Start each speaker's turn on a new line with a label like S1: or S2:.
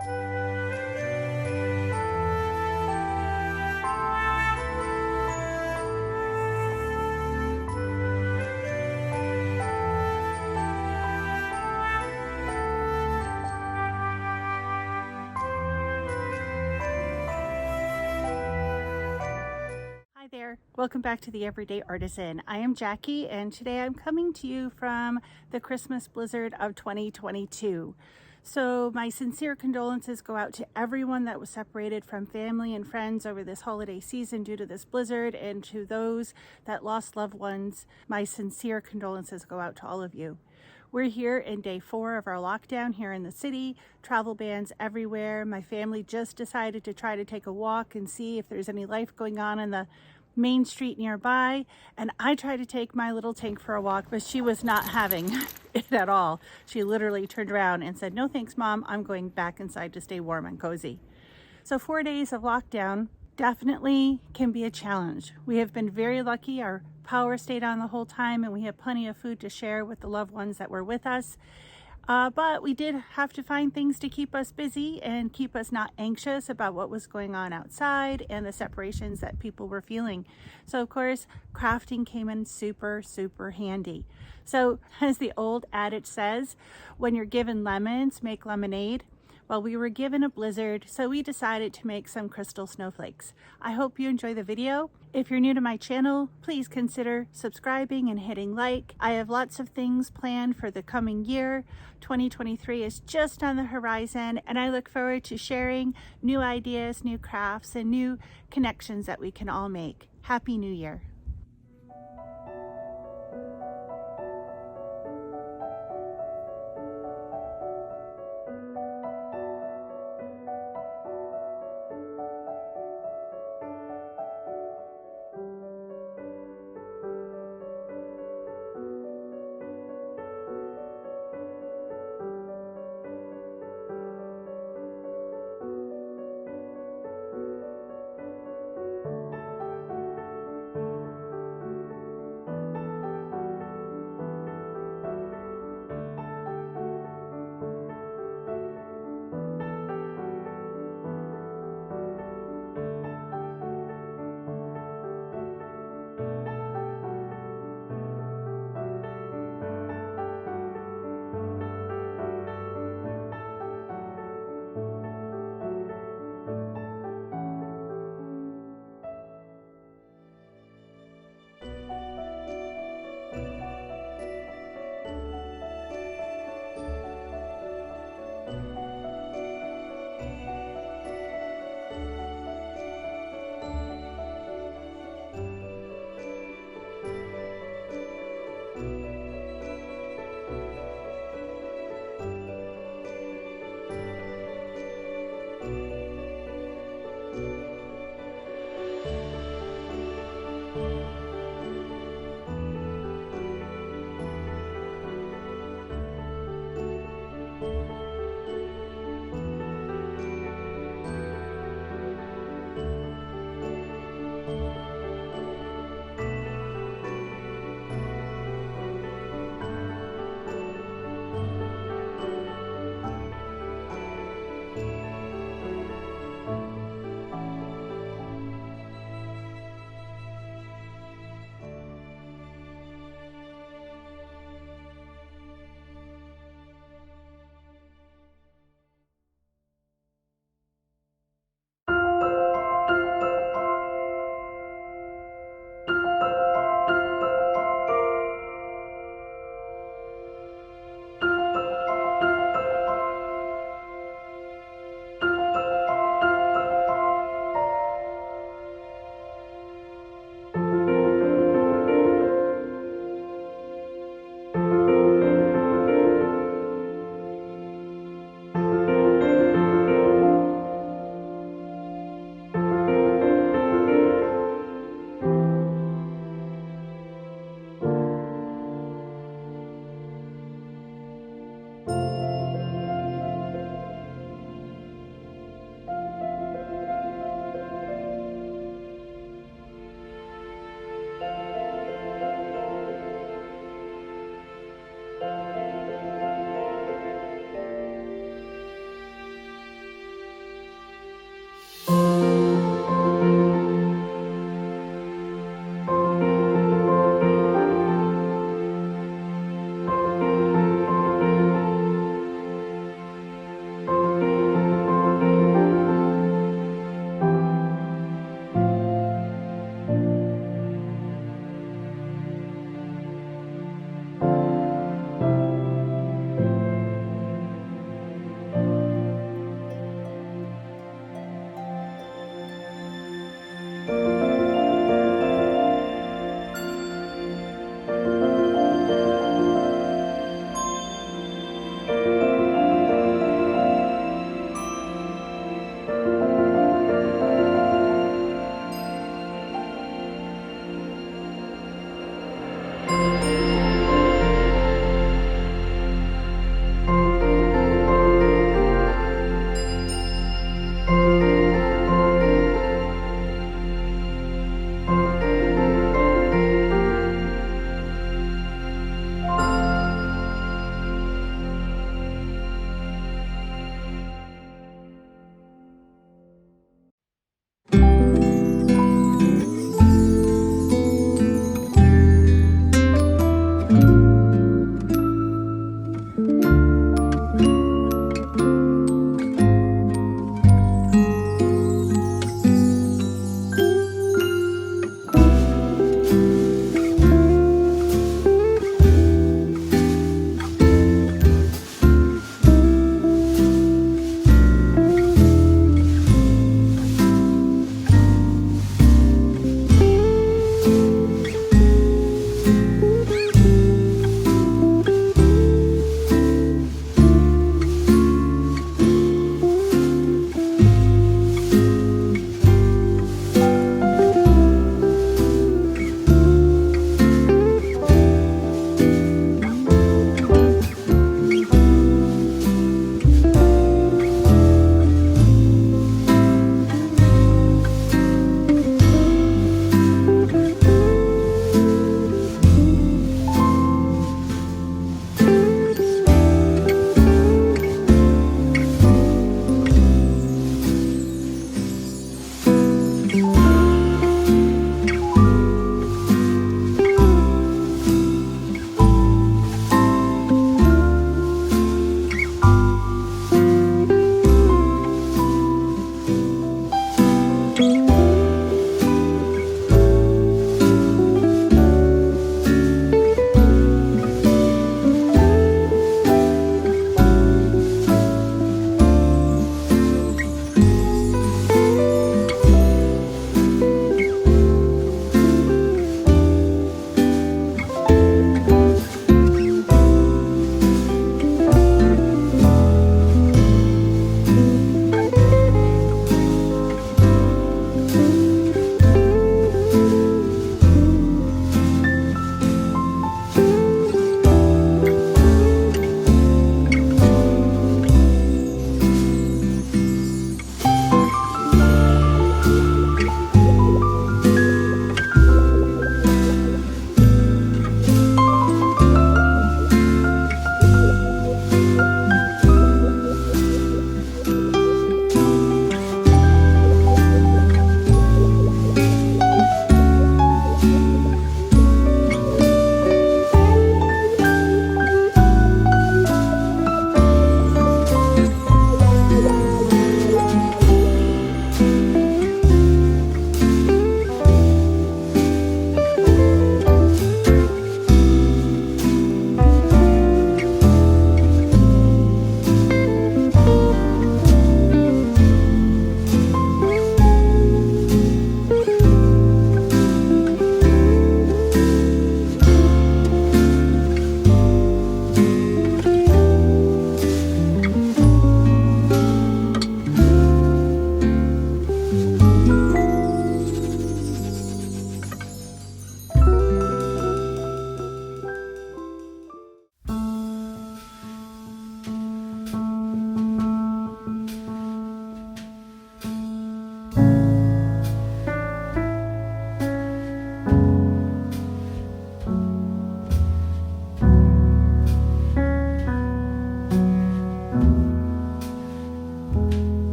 S1: Hi there, welcome back to the Everyday Artisan. I am Jackie, and today I'm coming to you from the Christmas blizzard of 2022. So my sincere condolences go out to everyone that was separated from family and friends over this holiday season due to this blizzard, and to those that lost loved ones, my sincere condolences go out to all of you. We're here in day 4 of our lockdown here in the city, travel bans everywhere. My family just decided to try to take a walk and see if there's any life going on in the main street nearby, and I tried to take my little tank for a walk, but she was not having it at all. She literally turned around and said, "No thanks, Mom, I'm going back inside to stay warm and cozy." So 4 days of lockdown definitely can be a challenge. We have been very lucky. Our power stayed on the whole time, and we have plenty of food to share with the loved ones that were with us. But we did have to find things to keep us busy and keep us not anxious about what was going on outside and the separations that people were feeling. So of course, crafting came in super, super handy. So as the old adage says, when you're given lemons, make lemonade. Well, we were given a blizzard, so we decided to make some crystal snowflakes. I hope you enjoy the video. If you're new to my channel, please consider subscribing and hitting like. I have lots of things planned for the coming year. 2023 is just on the horizon, and I look forward to sharing new ideas, new crafts, and new connections that we can all make. Happy New Year.